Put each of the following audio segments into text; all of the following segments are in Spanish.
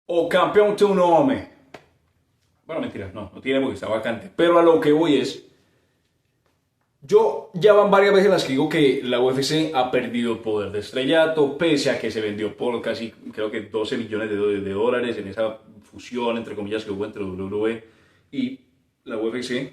O campeón tu nome. Bueno, mentira, no tiene porque está vacante. Pero a lo que voy es, yo ya van varias veces las que digo que la UFC ha perdido poder de estrellato, pese a que se vendió por casi, creo que 12 millones de dólares en esa fusión, entre comillas, que hubo entre WWE y la UFC.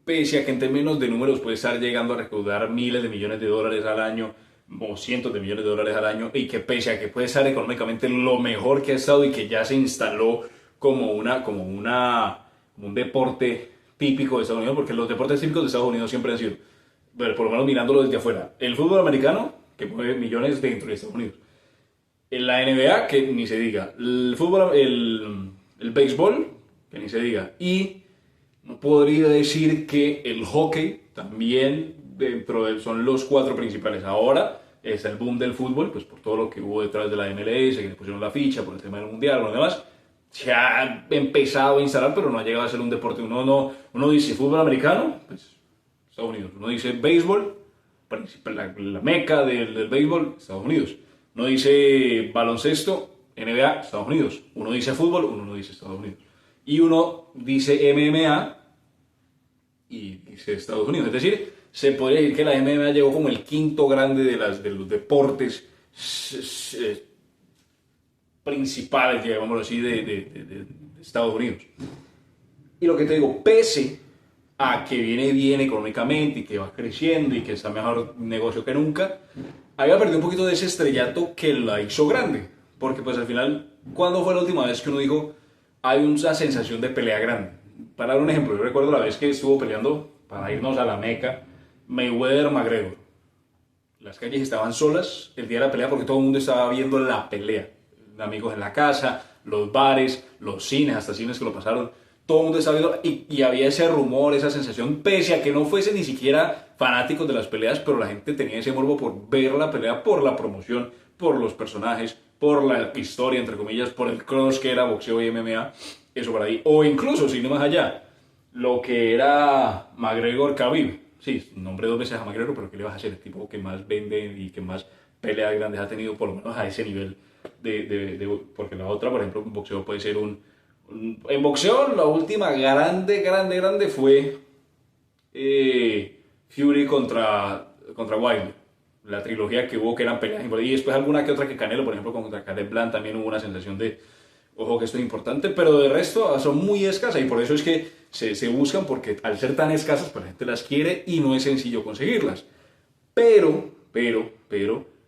Pese a que en términos de números puede estar llegando a recaudar miles de millones de dólares al año o cientos de millones de dólares al año, y que pese a que puede estar económicamente lo mejor que ha estado y que ya se instaló como un deporte típico de Estados Unidos, porque los deportes típicos de Estados Unidos siempre han sido, bueno, por lo menos mirándolo desde afuera, el fútbol americano, que mueve millones dentro de Estados Unidos, en la NBA, que ni se diga, el béisbol, que ni se diga, y no podría decir que el hockey también dentro de son los cuatro principales. Ahora está el boom del fútbol, pues por todo lo que hubo detrás de la MLS, que le pusieron la ficha, por el tema del mundial, lo demás. Se ha empezado a instalar, pero no ha llegado a ser un deporte. Uno dice fútbol americano, pues Estados Unidos. Uno dice béisbol, la meca del béisbol, Estados Unidos. Uno dice baloncesto, NBA, Estados Unidos. Uno dice fútbol, uno no dice Estados Unidos. Y uno dice MMA y dice Estados Unidos. Es decir, se podría decir que la MMA llegó como el quinto grande de los deportes principales, digámoslo así, de Estados Unidos. Y lo que te digo, pese a que viene bien económicamente y que va creciendo y que está mejor negocio que nunca, había perdido un poquito de ese estrellato que la hizo grande. Porque pues al final, ¿cuándo fue la última vez que uno dijo hay una sensación de pelea grande? Para dar un ejemplo, yo recuerdo la vez que estuvo peleando, para irnos a la Meca, Mayweather-McGregor. Las calles estaban solas el día de la pelea porque todo el mundo estaba viendo la pelea. Amigos en la casa, los bares, los cines, hasta cines que lo pasaron. Todo el mundo estaba viendo y había ese rumor, esa sensación, pese a que no fuese ni siquiera fanáticos de las peleas, pero la gente tenía ese morbo por ver la pelea, por la promoción, por los personajes, por la historia, entre comillas, por el cross que era boxeo y MMA, eso por ahí. O incluso, sin ir más allá, lo que era McGregor Khabib. Sí, nombré dos veces a McGregor, pero ¿qué le vas a hacer? El tipo que más vende y que más peleas grandes ha tenido, por lo menos a ese nivel porque la otra, por ejemplo, en boxeo puede ser en boxeo, la última grande fue Fury contra Wilder. La trilogía que hubo que eran peleas importantes. Y después alguna que otra que Canelo, por ejemplo, contra Caleb Blanc también hubo una sensación de, ojo que esto es importante, pero de resto son muy escasas y por eso es que se buscan, porque al ser tan escasas, pues la gente las quiere y no es sencillo conseguirlas. Pero,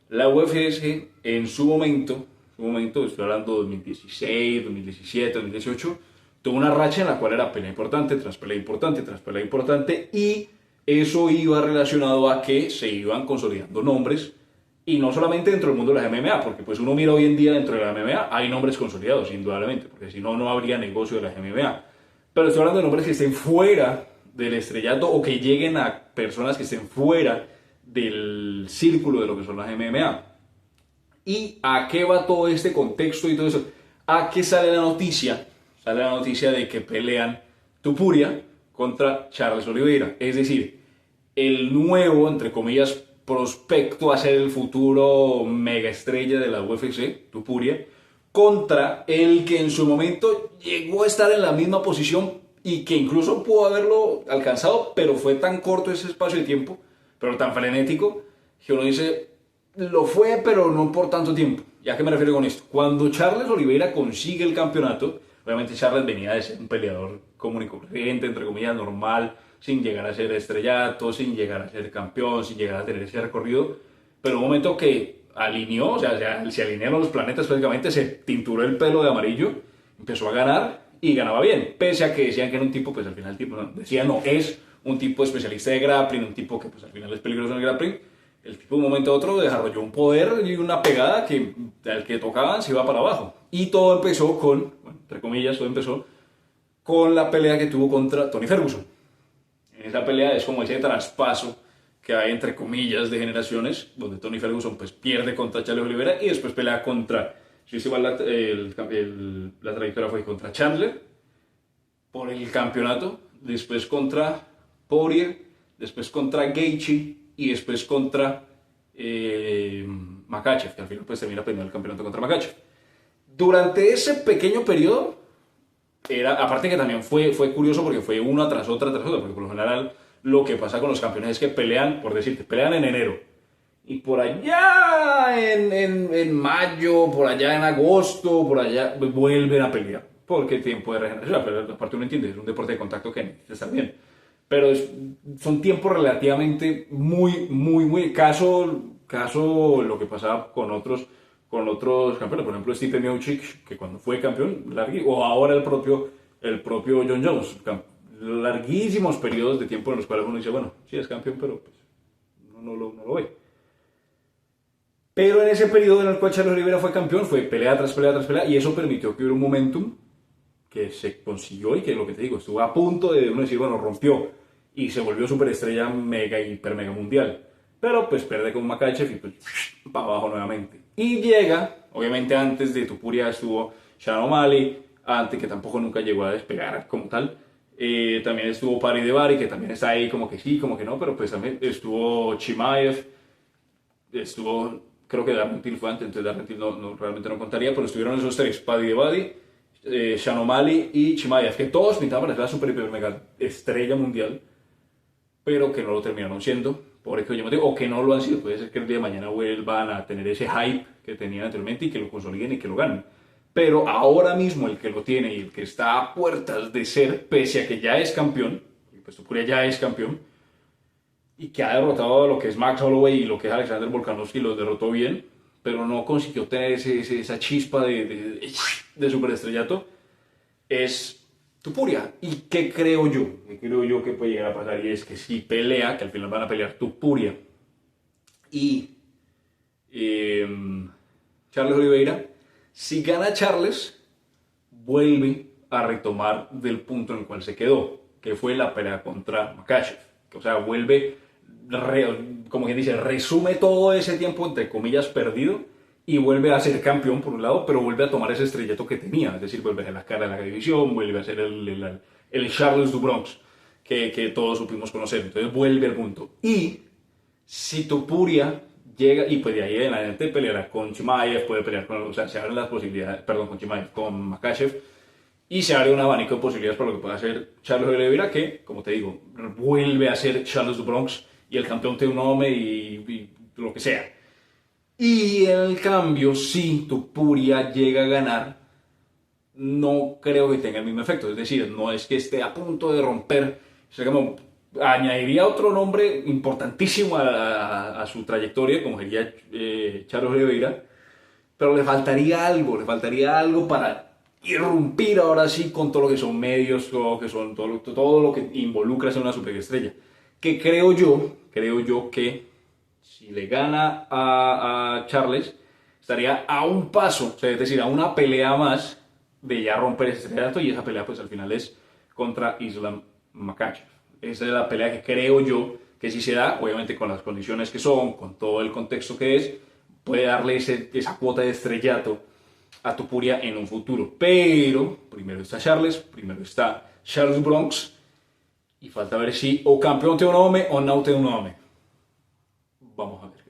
la UFC en su momento, estoy hablando de 2016, 2017, 2018, tuvo una racha en la cual era pelea importante, tras pelea importante, tras pelea importante, y eso iba relacionado a que se iban consolidando nombres, y no solamente dentro del mundo de las MMA, porque pues uno mira hoy en día dentro de la MMA, hay nombres consolidados, indudablemente, porque si no, no habría negocio de las MMA. Pero estoy hablando de nombres que estén fuera del estrellato o que lleguen a personas que estén fuera del círculo de lo que son las MMA. ¿Y a qué va todo este contexto y todo eso? ¿A qué sale la noticia? Sale la noticia de que pelean Tupuria contra Charles Oliveira. Es decir, el nuevo, entre comillas, prospecto a ser el futuro mega estrella de la UFC, Tupuria, contra el que en su momento llegó a estar en la misma posición y que incluso pudo haberlo alcanzado, pero fue tan corto ese espacio de tiempo, pero tan frenético, que uno dice, lo fue, pero no por tanto tiempo. ¿Y a qué me refiero con esto? Cuando Charles Oliveira consigue el campeonato, obviamente Charles venía de ser un peleador común y corriente, entre comillas, normal, sin llegar a ser estrellato, sin llegar a ser campeón, sin llegar a tener ese recorrido, pero un momento que alineó, o sea, se alinearon los planetas prácticamente, se tinturó el pelo de amarillo, empezó a ganar y ganaba bien, pese a que decían que era un tipo, pues al final el tipo, no, decía no, es un tipo especialista de grappling, un tipo que pues al final es peligroso en el grappling. El tipo de un momento a otro desarrolló un poder y una pegada que al que tocaban se iba para abajo. Y todo empezó con, bueno, entre comillas, todo empezó con la pelea que tuvo contra Tony Ferguson. En esa pelea es como ese traspaso que hay entre comillas de generaciones, donde Tony Ferguson pues pierde contra Charles Oliveira y después pelea contra, si igual la trayectoria fue contra Chandler por el campeonato, después contra Poirier, después contra Gaethje y después contra Makhachev, que al final pues termina perdiendo el campeonato contra Makhachev. Durante ese pequeño periodo, aparte que también fue curioso porque fue una tras otra, porque por lo general lo que pasa con los campeones es que pelean, por decirte, pelean en enero. Y por allá en mayo, por allá en agosto, por allá vuelven a pelear. Porque tiempo de regeneración, pero aparte uno entiende, es un deporte de contacto que necesita estar bien. Pero son tiempos relativamente muy caso lo que pasaba con otros campeones. Por ejemplo, Stipe Miocic, que cuando fue campeón, o ahora el propio John Jones, larguísimos periodos de tiempo en los cuales uno dice, bueno, sí es campeón, pero pues no lo ve. Pero en ese periodo en el cual Charles Oliveira fue campeón, fue pelea tras pelea tras pelea, y eso permitió que hubiera un momentum que se consiguió y que lo que te digo, estuvo a punto de uno decir, bueno, rompió y se volvió superestrella mega, hiper, mega mundial. Pero pues pierde con Makhachev y pues para abajo nuevamente. Y llega, obviamente antes de Topuria estuvo Sean O'Malley, antes que tampoco nunca llegó a despegar como tal. También estuvo Pari de Bari, que también está ahí como que sí, como que no, pero pues también estuvo Chimaev, estuvo, creo que Darren Till fue antes, entonces Darren Till realmente no contaría, pero estuvieron esos tres, Paddy de Badi, Sean O'Malley y Chimaev, que todos pintaban para la super hiper mega estrella mundial, pero que no lo terminaron siendo, por eso yo me digo, o que no lo han sido. Puede ser que el día de mañana vuelvan a tener ese hype que tenían anteriormente y que lo consoliden y que lo ganen. Pero ahora mismo el que lo tiene y el que está a puertas de ser, pese a que ya es campeón, pues Topuria ya es campeón, y que ha derrotado a lo que es Max Holloway y lo que es Alexander Volkanovski, los derrotó bien, pero no consiguió tener esa chispa de superestrellato, es Topuria. ¿Y qué creo yo? ¿Qué creo yo que puede llegar a pasar? Y es que si pelea, que al final van a pelear Topuria y Charles Oliveira, si gana Charles, vuelve a retomar del punto en el cual se quedó, que fue la pelea contra Makhachev. O sea, vuelve, como quien dice, resume todo ese tiempo, entre comillas, perdido, y vuelve a ser campeón por un lado, pero vuelve a tomar ese estrellato que tenía, es decir, vuelve a ser la cara de la división, vuelve a ser el Charles du Bronx que todos supimos conocer, entonces vuelve al punto. Y si Topuria llega, y pues de ahí en adelante peleará con Chimaev, puede pelear con, o sea, se abren las posibilidades, perdón, con Chimaev, con Makhachev, y se abre un abanico de posibilidades para lo que pueda hacer Charles Oliveira, que, como te digo, vuelve a ser Charles du Bronx y el campeón de un hombre y lo que sea. Y en cambio, si Topuria llega a ganar, no creo que tenga el mismo efecto. Es decir, no es que esté a punto de romper. O sea, como añadiría otro nombre importantísimo a su trayectoria, como sería Charles Oliveira, pero le faltaría algo para irrumpir ahora sí con todo lo que son medios, todo lo que involucra ser una superestrella. Que creo yo que si le gana a Charles, estaría a un paso, o sea, es decir, a una pelea más de ya romper ese estrellato, y esa pelea pues al final es contra Islam Makhachev. Esa es la pelea que creo yo que si se da, obviamente con las condiciones que son, con todo el contexto que es, puede darle esa cuota de estrellato a Topuria en un futuro. Pero primero está Charles, primero está Charles Bronx, y falta ver si o campeón te un hombre o no te un hombre. Vamos a ver.